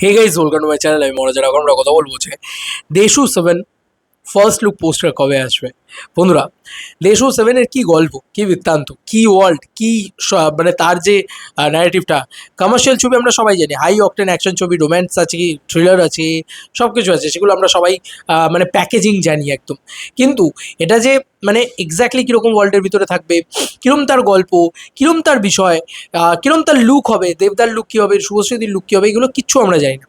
Hey guys, welcome to my channel. আমি মনোজ। এখন আমরা কথা বলবো যে দেশু 7 ফার্স্ট লুক পোস্টার কবে আসবে। বন্ধুরা, দেশু 7-এর কী গল্প, কী বৃত্তান্ত, কী ওয়ার্ল্ড, কী মানে তার যে ন্যারেটিভটা। কমার্শিয়াল ছবি আমরা সবাই জানি, হাই অকটেন অ্যাকশন ছবি, রোম্যান্স আছে, থ্রিলার আছে, সব কিছু আছে, সেগুলো আমরা সবাই মানে প্যাকেজিং জানি একদম। কিন্তু এটা যে মানে এক্স্যাক্টলি কীরকম ওয়ার্ল্ডের ভিতরে থাকবে, কীরকম তার গল্প, কীরকম তার বিষয়, কীরকম তার লুক হবে, দেবদার লুক কী হবে, শুভশ্রীদির লুক কী হবে, এগুলো কিচ্ছু আমরা জানি না।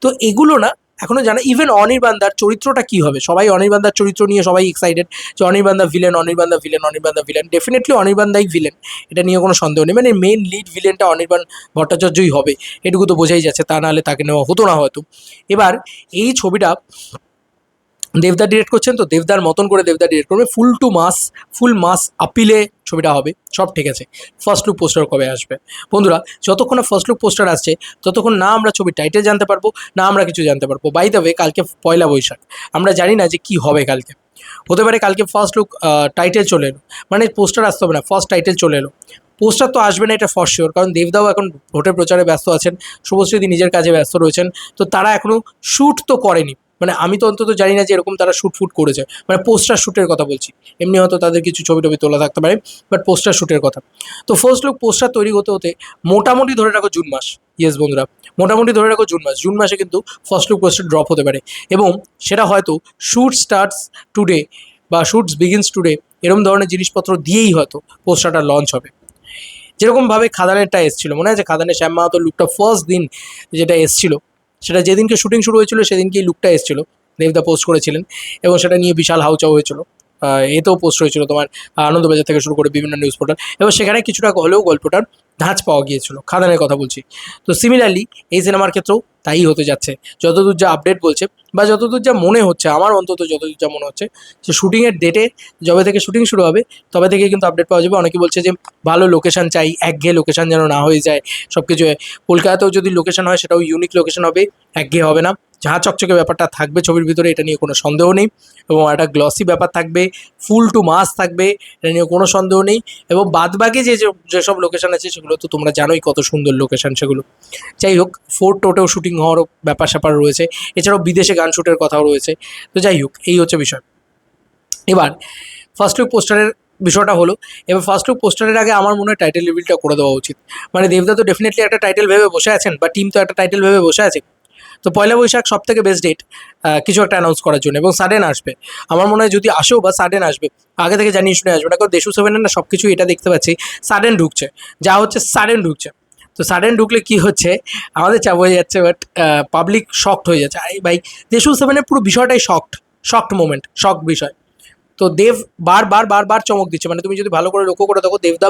তো এগুলো না এখনো জানা, ইভেন অনির্বাণদার চরিত্রটা কি হবে, সবাই অনির্বাণদার চরিত্র নিয়ে সবাই এক্সাইটেড যে অনির্বাণদা ভিলেন, অনির্বাণদা ভিলেন, অনির্বাণদা ভিলেন। ডেফিনেটলি অনির্বাণদাই ভিলেন, এটা নিয়ে কোনো সন্দেহ নেই। মানে মেন লিড ভিলেনটা অনির্বাণ ভট্টাচার্যই হবে, এটুকু তো বোঝাই যাচ্ছে, তা নাহলে তাকে নেওয়া হতো না হয়তো। এবার এই ছবিটা দেবদা ডিরেক্ট করছেন, তো দেবদার মতন করে দেবদা ডিরেক্ট করবে, ফুল মাস আপিলে ছবিটা হবে, সব ঠিক আছে। ফার্স্ট লুক পোস্টার কবে আসবে বন্ধুরা? যতক্ষণ না ফার্স্ট লুক পোস্টার আসছে ততক্ষণ না আমরা ছবির টাইটেল জানতে পারবো, না আমরা কিছু জানতে পারবো। বাই দ্য ওয়ে, কালকে পয়লা বৈশাখ, আমরা জানি না যে কি হবে কালকে। হতে পারে কালকে ফার্স্ট লুক টাইটেল চলে এলো, মানে পোস্টার আসতে হবে না, ফার্স্ট টাইটেল চলে এলো। পোস্টার তো আসবে না, এটা ফর শিওর, কারণ দেবদাও এখন ভোটের প্রচারে ব্যস্ত আছেন, শুভশ্রীদি নিজের কাজে ব্যস্ত রয়েছেন। তো তারা এখনও শ্যুট তো করেনি, মানে আমি তো অন্তত জানি না যে এরকম তারা শ্যুট করেছে, মানে পোস্টার শ্যুটের কথা বলছি। এমনি হয়তো তাদের কিছু ছবি টবি তোলা থাকতে পারে, বাট পোস্টার শ্যুটের কথা। তো ফার্স্ট লুক পোস্টার তৈরি হতে হতে মোটামুটি ধরে রাখো জুন মাস। ইয়েস বন্ধুরা, মোটামুটি ধরে রাখো জুন মাস। জুন মাসে কিন্তু ফার্স্ট লুক পোস্টার ড্রপ হতে পারে, এবং সেটা হয়তো শ্যুট স্টার্টস টুডে বা শ্যুটস বিগিনস টুডে, এরকম ধরনের জিনিসপত্র দিয়েই হয়তো পোস্টারটা লঞ্চ হবে। যেরকমভাবে খাদানেরটা এসেছিলো, মনে আছে খাদানের শ্যাম মাহাতোর লুকটা ফার্স্ট দিন যেটা এসেছিলো, সেটা যেদিনকে শুটিং শুরু হয়েছিল সেদিনকেই লুকটা এসেছিলো, দেবদা পোস্ট করেছিলেন, এবং সেটা নিয়ে বিশাল হাউচাউ হয়েছিল। এতেও পোস্ট হয়েছিল তোমার আনন্দবাজার থেকে শুরু করে বিভিন্ন নিউজ পোর্টাল, এবং সেখানে কিছুটা হলেও গল্পটার ধাঁচ পাওয়া গিয়েছিল, খাদানের কথা বলছি। তো সিমিলারলি এই সিনেমার ক্ষেত্রেও তাই হতে যাচ্ছে, যতদূর যা আপডেট বলছে বা যতদূর যা মনে হচ্ছে, আমার অন্তত যতদূর যা মনে হচ্ছে, যে শুটিংয়ের ডেটে যবে থেকে শুটিং শুরু হবে তবে থেকে কিন্তু আপডেট পাওয়া যাবে। অনেকে বলছে যে ভালো লোকেশন চাই, একঘেয়ে লোকেশন যেন না হয়ে যায় সব কিছু। কলকাতাতেও যদি লোকেশন হয় সেটাও ইউনিক লোকেশন হবে, একঘেয়ে হবে না, ঝাঁ চকচকে ব্যাপারটা থাকবে ছবির ভিতরে, এটা নিয়ে কোনো সন্দেহ নেই। এবং একটা গ্লসি ব্যাপার থাকবে, ফুল টু মাস থাকবে, এটা নিয়ে কোনো সন্দেহ নেই। এবং বাদবাকি যেসব লোকেশন আছে সেগুলো তো তোমরা জানোই কত সুন্দর লোকেশন সেগুলো। যাই হোক, ফোর্ট টোটেও শুটিং হওয়ারও ব্যাপার স্যাপার রয়েছে, এছাড়াও বিদেশে গান শ্যুটের কথাও রয়েছে। তো যাই হোক, এই হচ্ছে বিষয়। এবার ফার্স্ট লুক পোস্টারের বিষয়টা হলো, এবার ফার্স্ট লুক পোস্টারের আগে আমার মনে হয় টাইটেল রিভিলটা করে দেওয়া উচিত। মানে দেবদা তো ডেফিনেটলি একটা টাইটেল ভেবে বসে আছেন, বা টিম তো একটা টাইটেল ভেবে বসে আছে। তো পয়লা বৈশাখ সব থেকে বেস্ট ডেট কিছু একটা অ্যানাউন্স করার জন্য, এবং সাডেন আসবে। আমার মনে হয় যদি আসেও বা সাডেন আসবে, আগে থেকে জানিয়ে শুনে আসবে না, কারণ দেশু 7-এর না সব কিছু এটা দেখতে পাচ্ছি সাডেন ঢুকছে, যা হচ্ছে সাডেন ঢুকছে। তো সাডেন ঢুকলে কি হচ্ছে, আমাদের চাপ হয়ে যাচ্ছে, বাট পাবলিক শকড হয়ে যাচ্ছে। আরে ভাই, দেশু 7-এর পুরো বিষয়টাই শকড মোমেন্ট, শক বিষয়। তো দেব বারবার চমক দিচ্ছে, মানে তুমি যদি ভালো করে লক্ষ্য করে দেখো, দেবদা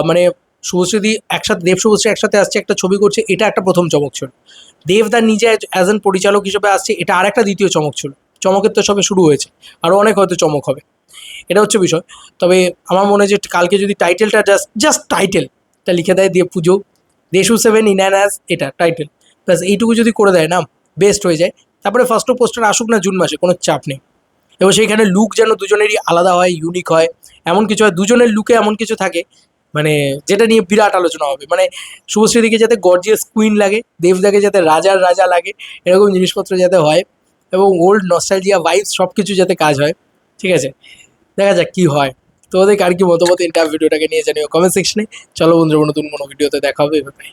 মানে শুভশ্রীদি একসাথে, দেব শুভশ্রী একসাথে আসছে, একটা ছবি করছে, এটা একটা প্রথম চমক ছিল। দেবদা নিজে অ্যাজ এন পরিচালক হিসেবে আসছে, এটা আরেকটা দ্বিতীয় চমক ছিল। চমকের তো সবে শুরু হয়েছে, আরও অনেক হয়তো চমক হবে, এটা হচ্ছে বিষয়। তবে আমার মনে হয় যে কালকে যদি টাইটেলটা জাস্ট টাইটেলটা লিখে দেয় দিয়ে পুজো, দেশু 7 ইন অ্যান অ্যাজ, এটা টাইটেল প্লাস এইটুকু যদি করে দেয় না, বেস্ট হয়ে যায়। তারপরে ফার্স্ট পোস্টার আসুক না জুন মাসে, কোনো চাপ নেই। এবং সেইখানে লুক যেন দুজনেরই আলাদা হয়, ইউনিক হয়, এমন কিছু হয়, দুজনের লুকে এমন কিছু থাকে, মানে যেটা নিয়ে বিরাট আলোচনা হবে। মানে শুভশ্রীদিকে যাতে গর্জিয়াস কুইন লাগে, দেবদাকে যাতে রাজার রাজা লাগে, এরকম জিনিসপত্র যাতে হয়, এবং ওল্ড নস্টালজিয়া ভাইবস সব কিছু যাতে কাজ হয়। ঠিক আছে, দেখা যাক কী হয়। তো ওদের আর কি মতামত এটা ভিডিওটাকে নিয়ে জানিও কমেন্ট সেকশনে। চলো বন্ধুরা, নতুন কোনো ভিডিওতে দেখা হবে, এভাবে।